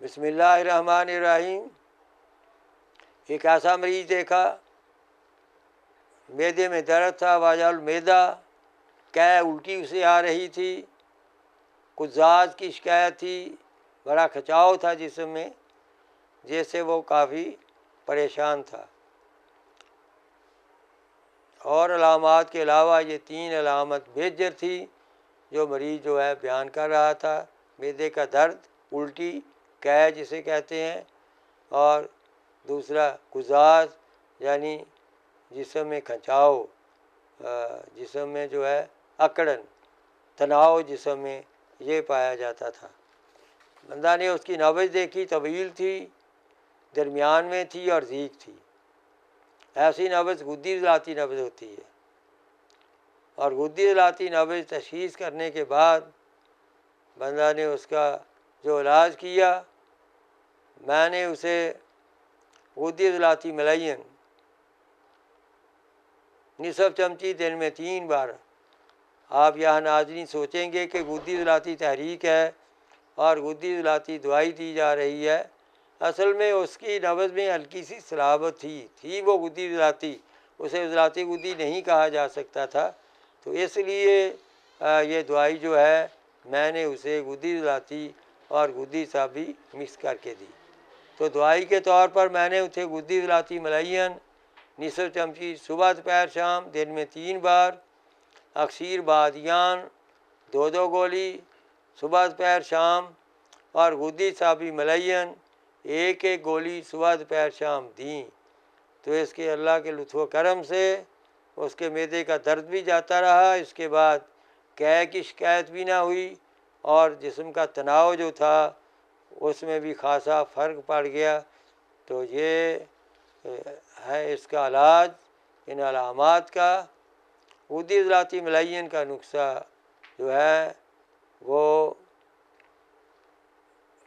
بسم اللہ الرحمن الرحیم۔ ایک ایسا مریض دیکھا، معدے میں درد تھا، واجہ المیدہ، قے الٹی اسے آ رہی تھی، قزاز کی شکایت تھی، بڑا کھچاؤ تھا جسم میں، جیسے وہ کافی پریشان تھا۔ اور علامات کے علاوہ یہ 3 علامت میجر تھی جو مریض جو ہے بیان کر رہا تھا: معدے کا درد، الٹی، قے جسے کہتے ہیں، اور دوسرا قزاز یعنی جسم میں کھنچاؤ، جسم میں جو ہے اکڑن، تناؤ جسم میں، یہ پایا جاتا تھا۔ بندہ نے اس کی نبض دیکھی، طویل تھی، درمیان میں تھی اور ضیق تھی۔ ایسی نبض غدی اضلاعاتی نبض ہوتی ہے، اور غدی اضلاعاتی نبض تشخیص کرنے کے بعد بندہ نے اس کا جو علاج کیا، میں نے اسے غدی اضلاعاتی ملین نصف چمچی دن میں 3 بار۔ آپ یہاں ناظرین سوچیں گے کہ غدی اضلاعاتی تحریک ہے اور غدی اضلاعاتی دوائی دی جا رہی ہے۔ اصل میں اس کی نبض میں ہلکی سی صلابت تھی وہ غدی اضلاعاتی، اسے اضلاعاتی غدی نہیں کہا جا سکتا تھا، تو اس لیے یہ دوائی جو ہے میں نے اسے غدی اضلاعاتی اور غدی صابی مکس کر کے دی۔ تو دوائی کے طور پر میں نے اسے غدی اضلاعاتی ملین نصف چمچی صبح دوپہر شام دن میں 3 بار، اکسیر بادیان 2 گولی صبح دوپہر شام، اور غدی صابی ملین 1 گولی صبح دوپہر شام دیں۔ تو اس کے اللہ کے لطف و کرم سے اس کے معدے کا درد بھی جاتا رہا، اس کے بعد قے کی شکایت بھی نہ ہوئی، اور جسم کا تناؤ جو تھا اس میں بھی خاصا فرق پڑ گیا۔ تو یہ ہے اس کا علاج، ان علامات کا۔ غدی اضلاعاتی ملین کا نسخہ جو ہے وہ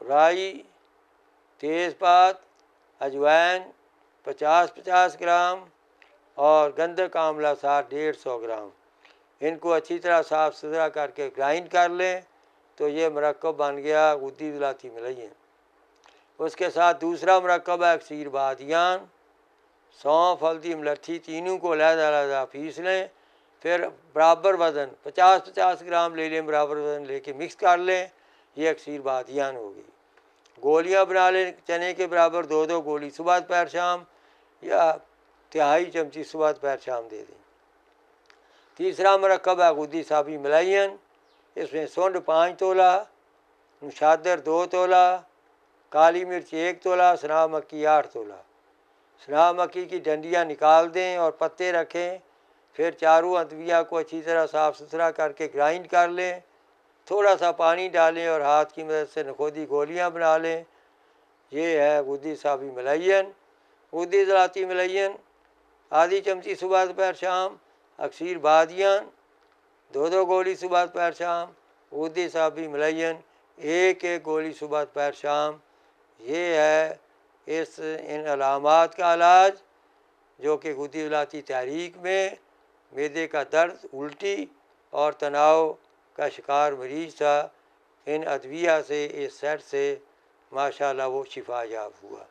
رائی، تیز پات، اجوائن 50 گرام اور گندھک آملہ 150 گرام، ان کو اچھی طرح صاف ستھرا کر کے گرائنڈ کر لیں تو یہ مرکب بن گیا غدی اضلاعاتی ملین۔ اس کے ساتھ دوسرا مرکب ہے اکسیر بادیان، سونف، ہلدی، ملٹھی، تینوں کو علیحدہ علیحدہ پیس لیں، پھر برابر وزن 50 گرام لے لیں، برابر وزن لے کے مکس کر لیں، یہ اکسیر بادیان ہوگی۔ گولیاں بنا لیں، چنے کے برابر 2 گولی صبح دوپہر شام، یا تہائی چمچی صبح دوپہر شام دے دیں۔ تیسرا مرکب ہے غدی صابی ملین، اس میں سونڈ 5 تولہ، نشادر 2 تولہ، کالی مرچ 1 تولہ، سنا مکی 8 تولہ۔ سنا مکی کی ڈنڈیاں نکال دیں اور پتے رکھیں، پھر چاروں ادویہ کو اچھی طرح صاف ستھرا کر کے گرائنڈ کر لیں، تھوڑا سا پانی ڈالیں اور ہاتھ کی مدد سے نخودی گولیاں بنا لیں۔ یہ ہے غدی صابی ملین۔ غدی اضلاعاتی ملین آدھی چمچی صبح دوپہر شام، اکسیر بادیان 2 گولی صبح دوپہر شام، غدی صابی ملین 1 گولی صبح دوپہر شام۔ یہ ہے ان علامات کا علاج جو کہ غدی اضلاعاتی تحریک میں معدے کا درد، الٹی اور تناؤ کا شکار مریض تھا۔ ان ادویہ سے، اس سیٹ سے ماشاءاللہ وہ شفا یاب ہوا۔